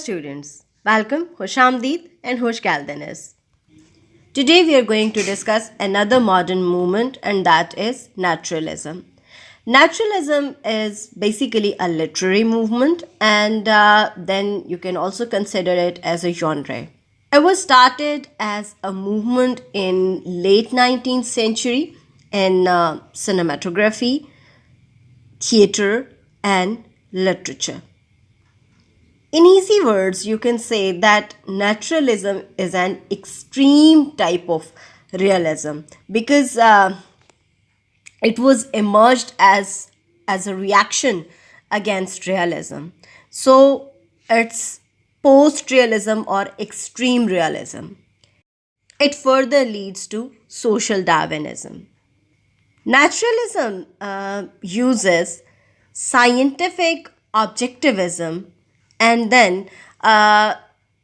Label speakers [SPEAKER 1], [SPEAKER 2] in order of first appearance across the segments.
[SPEAKER 1] students, welcome Hoshamdeep and Hosh Kaldanis. Today we are going to discuss another modern movement and that is naturalism. Naturalism is basically a literary movement and then you can also consider it as a genre. It was started as a movement in late 19th century in cinematography, theater and literature. In easy words, you can say that naturalism is an extreme type of realism because it was emerged as a reaction against realism. So it's post-realism or extreme realism. It further leads to social Darwinism. Naturalism uses scientific objectivism and then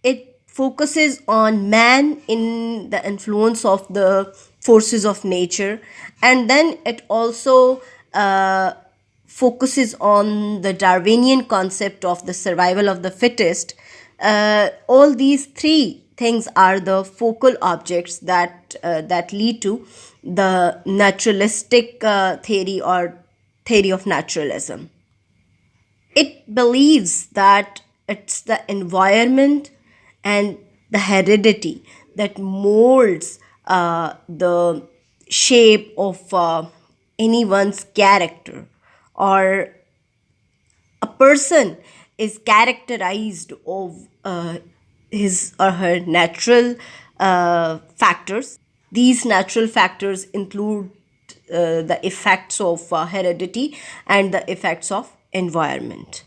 [SPEAKER 1] it focuses on man in the influence of the forces of nature, and then it also focuses on the Darwinian concept of the survival of the fittest. All these three things are the focal objects that lead to the naturalistic theory or theory of naturalism. It believes that it's the environment and the heredity that molds the shape of anyone's character, or a person is characterized of his or her natural factors. These natural factors include the effects of heredity and the effects of environment.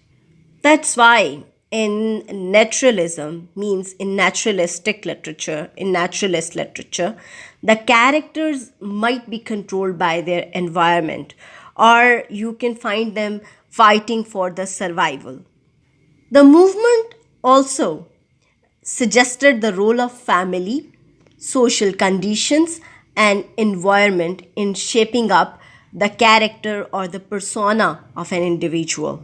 [SPEAKER 1] That's why in naturalism, means in naturalistic literature, in naturalist literature, the characters might be controlled by their environment, or you can find them fighting for the survival. The movement also suggested the role of family, social conditions, and environment in shaping up the character or the persona of an individual.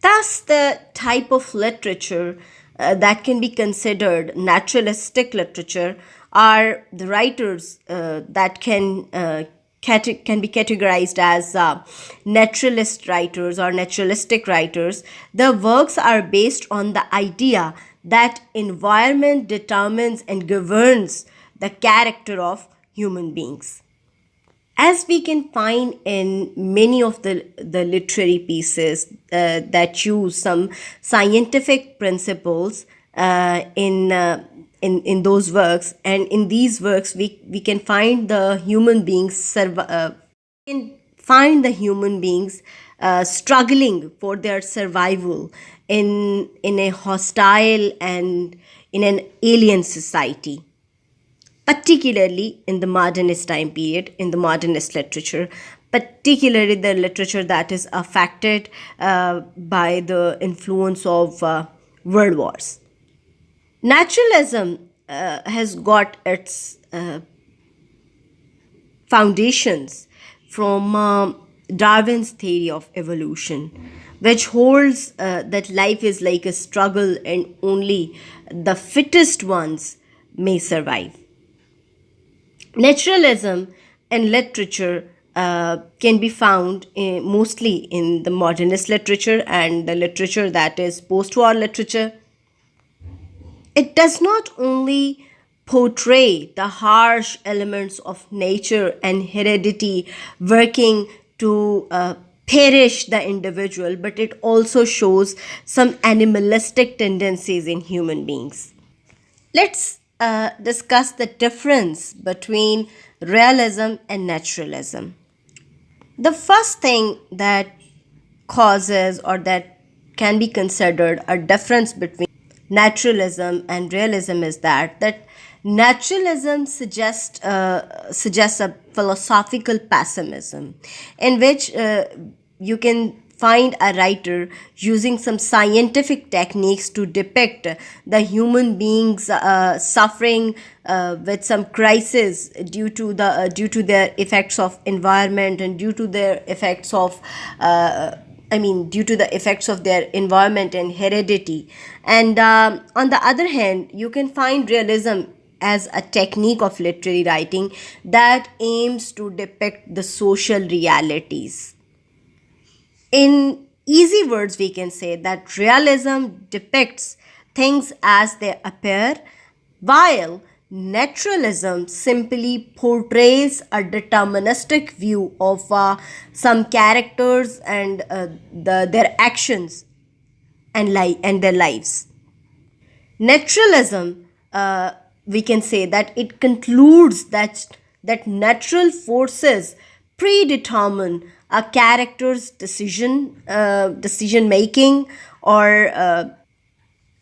[SPEAKER 1] Thus, the type of literature that can be considered naturalistic literature are the writers that can be categorized as naturalist writers or naturalistic writers. The works are based on the idea that environment determines and governs the character of human beings. As we can find in many of the literary pieces that use some scientific principles in those works, and in these works we can find the human beings struggling for their survival in a hostile and in an alien society, particularly in the modernist time period, in the modernist literature, particularly the literature that is affected by the influence of world wars. Naturalism has got its foundations from Darwin's theory of evolution, which holds that life is like a struggle and only the fittest ones may survive. Naturalism and literature can be found mostly in the modernist literature and the literature that is post-war literature. It does not only portray the harsh elements of nature and heredity working to perish the individual, but it also shows some animalistic tendencies in human beings. Let's discuss the difference between realism and naturalism. The first thing that causes or that can be considered a difference between naturalism and realism is that naturalism suggests a philosophical pessimism in which you can find a writer using some scientific techniques to depict the human beings suffering with some crisis due to their effects of environment and due to their effects of I mean, due to the effects of their environment and heredity. And on the other hand, you can find realism as a technique of literary writing that aims to depict the social realities. In easy words, we can say that realism depicts things as they appear, while naturalism simply portrays a deterministic view of some characters and their actions and their lives. Naturalism, we can say that it concludes that natural forces predetermine a character's decision making, or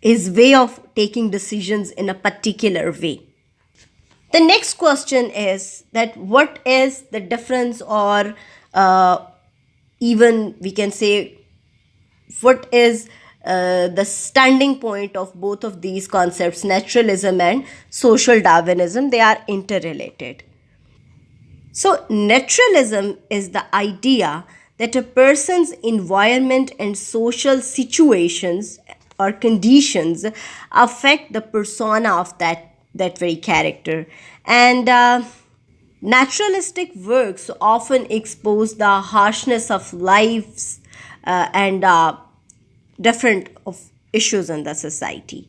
[SPEAKER 1] his way of taking decisions in a particular way. The next question is that what is the difference, or even we can say what is the standing point of both of these concepts, naturalism and social Darwinism? They are interrelated. So, naturalism is the idea that a person's environment and social situations or conditions affect the persona of that very character. And naturalistic works often expose the harshness of lives and different of issues in the society.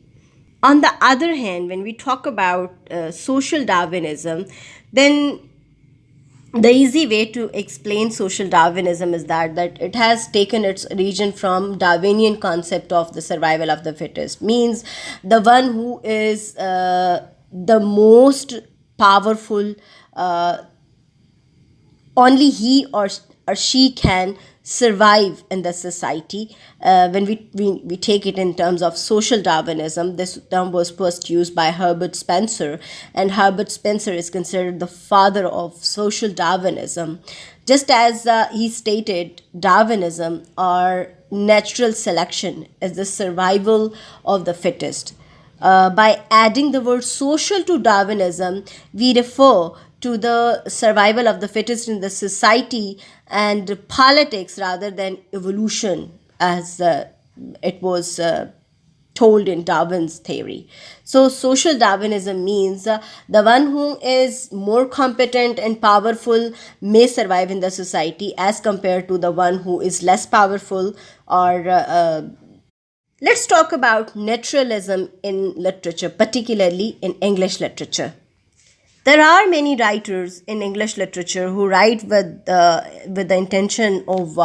[SPEAKER 1] On the other hand, when we talk about social Darwinism, then the easy way to explain social Darwinism is that it has taken its origin from Darwinian concept of the survival of the fittest, means the one who is the most powerful, only he or she can survive in the society. When we take it in terms of social Darwinism, this term was first used by Herbert Spencer, and Herbert Spencer is considered the father of social Darwinism. Just as he stated, Darwinism or natural selection is the survival of the fittest. By adding the word social to Darwinism, we refer to the survival of the fittest in the society and politics rather than evolution, as it was told in Darwin's theory. So, social Darwinism means the one who is more competent and powerful may survive in the society as compared to the one who is less powerful or let's talk about naturalism in literature, particularly in English literature. There are many writers in English literature who write with the intention of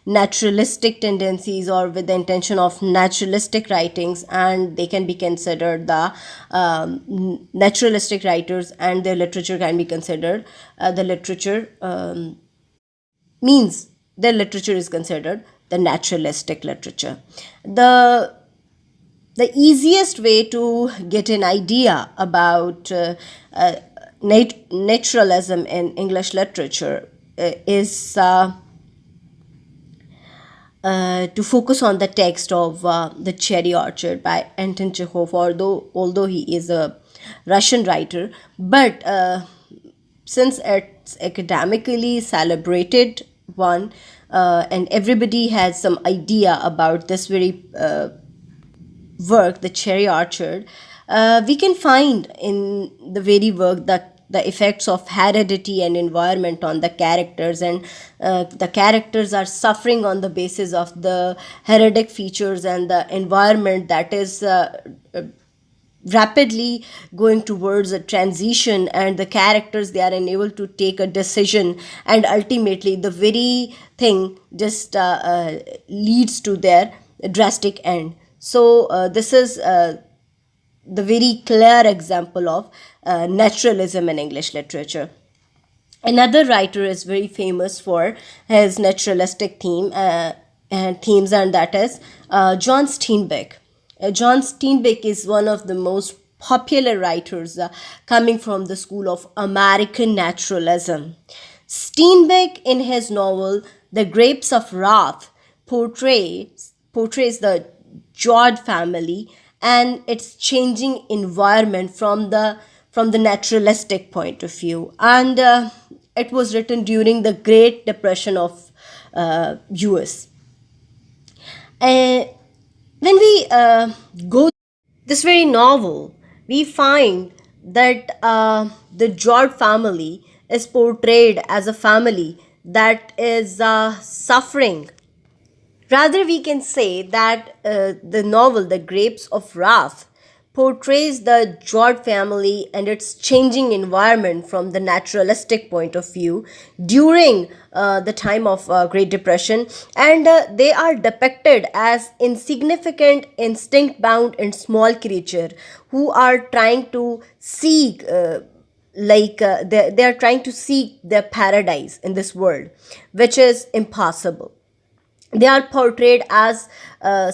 [SPEAKER 1] naturalistic tendencies or with the intention of naturalistic writings, and they can be considered the naturalistic writers, and their literature can be considered the literature means their literature is considered the naturalistic literature. The easiest way to get an idea about naturalism in English literature is to focus on the text of The Cherry Orchard by Anton Chekhov, although he is a Russian writer, but since it's academically celebrated one, and everybody has some idea about this very work, The Cherry Orchard, we can find in the very work that the effects of heredity and environment on the characters, and the characters are suffering on the basis of the heretic features and the environment that is rapidly going towards a transition, and the characters, they are unable to take a decision, and ultimately the very thing just leads to their drastic end. So this is the very clear example of naturalism in English literature. Another writer is very famous for his naturalistic themes, and that is John Steinbeck. John Steinbeck is one of the most popular writers coming from the school of American naturalism. Steinbeck, in his novel The Grapes of Wrath, portrays the Jod family and its changing environment from the naturalistic point of view, and it was written during the Great Depression of US. And when we go this very novel, we find that the George family is portrayed as a family that is suffering. Rather, we can say that the novel, The Grapes of Wrath, portrays the George family and its changing environment from the naturalistic point of view during the time of Great Depression, and they are depicted as insignificant, instinct bound, and small creature who are trying to seek. They are trying to seek their paradise in this world, which is impossible. They are portrayed as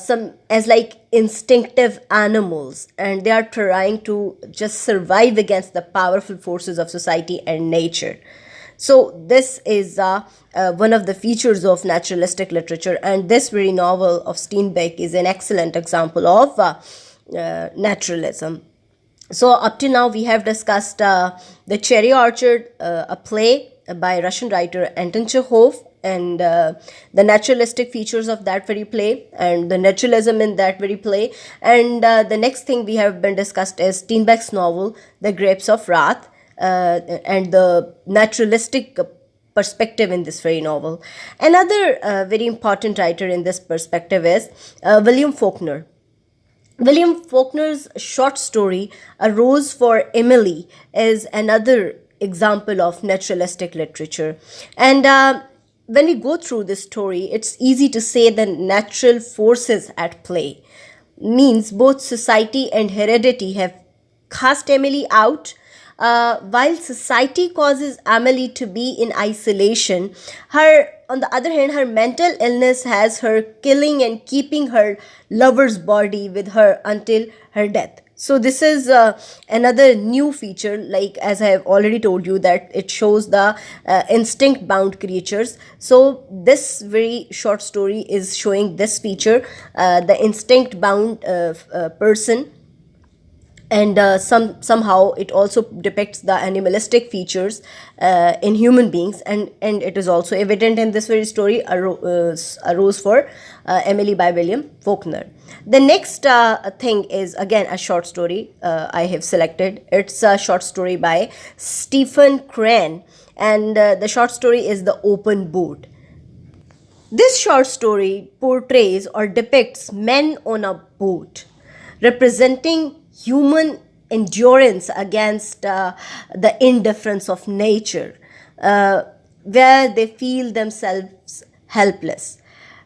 [SPEAKER 1] some as like instinctive animals, and they are trying to just survive against the powerful forces of society and nature. So this is one of the features of naturalistic literature, and this very novel of Steinbeck is an excellent example of naturalism. So up to now, we have discussed The Cherry Orchard, a play by Russian writer Anton Chekhov, and the naturalistic features of that very play and the naturalism in that very play. And the next thing we have been discussed is Steinbeck's novel, The Grapes of Wrath, and the naturalistic perspective in this very novel. Another very important writer in this perspective is William Faulkner. William Faulkner's short story, A Rose for Emily, is another example of naturalistic literature. And when we go through this story, it's easy to say the natural forces at play. Means both society and heredity have cast Emily out. While society causes Emily to be in isolation, on the other hand, her mental illness has her killing and keeping her lover's body with her until her death. So this is another new feature, like as I have already told you, that it shows the instinct bound creatures. So this very short story is showing this feature, the instinct bound person, and somehow it also depicts the animalistic features in human beings, and it is also evident in this very story, A Rose for Emily by William Faulkner. The next thing is again a short story I have selected. It's a short story by Stephen Crane, and the short story is The Open Boat. This short story portrays or depicts men on a boat, representing human endurance against the indifference of nature, where they feel themselves helpless.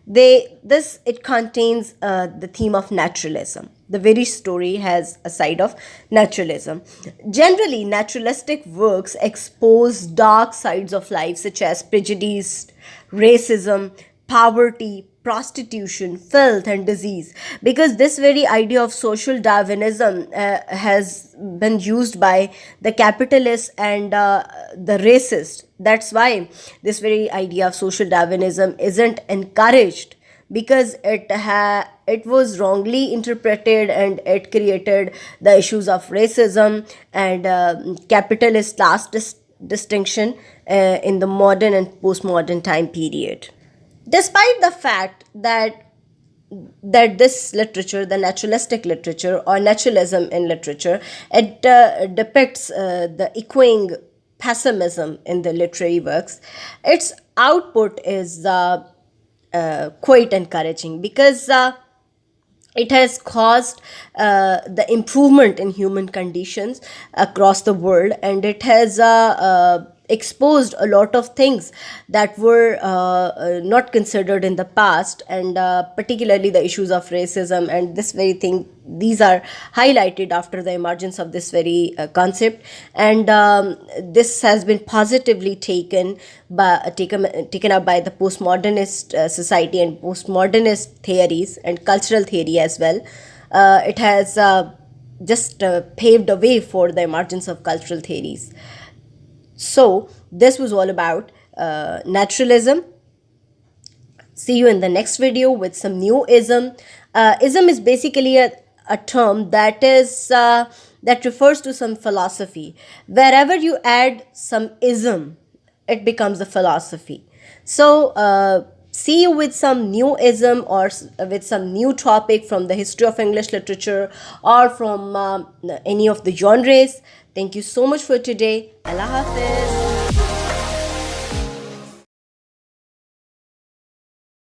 [SPEAKER 1] It contains the theme of naturalism. The very story has a side of naturalism. Generally, naturalistic works expose dark sides of life, such as prejudice, racism, poverty, prostitution, filth, and disease. Because this very idea of social Darwinism has been used by the capitalists and the racist. That's why this very idea of social Darwinism isn't encouraged, because it was wrongly interpreted, and it created the issues of racism and capitalist class distinction in the modern and postmodern time period. Despite the fact that this literature, the naturalistic literature or naturalism in literature, it depicts the echoing pessimism in the literary works, its output is quite encouraging, because it has caused the improvement in human conditions across the world, and it has exposed a lot of things that were not considered in the past, and particularly the issues of racism and this very thing. These are highlighted after the emergence of this very concept, and this has been positively taken up by the postmodernist society and postmodernist theories and cultural theory as well. It has just paved a way for the emergence of cultural theories. So this was all about naturalism. See you in the next video with some new ism. Ism is basically a term that is that refers to some philosophy. Wherever you add some ism, it becomes a philosophy. So see see you with some new ism or with some new topic from the history of English literature or from any of the genres. Thank you so much for today. Allah Hafiz.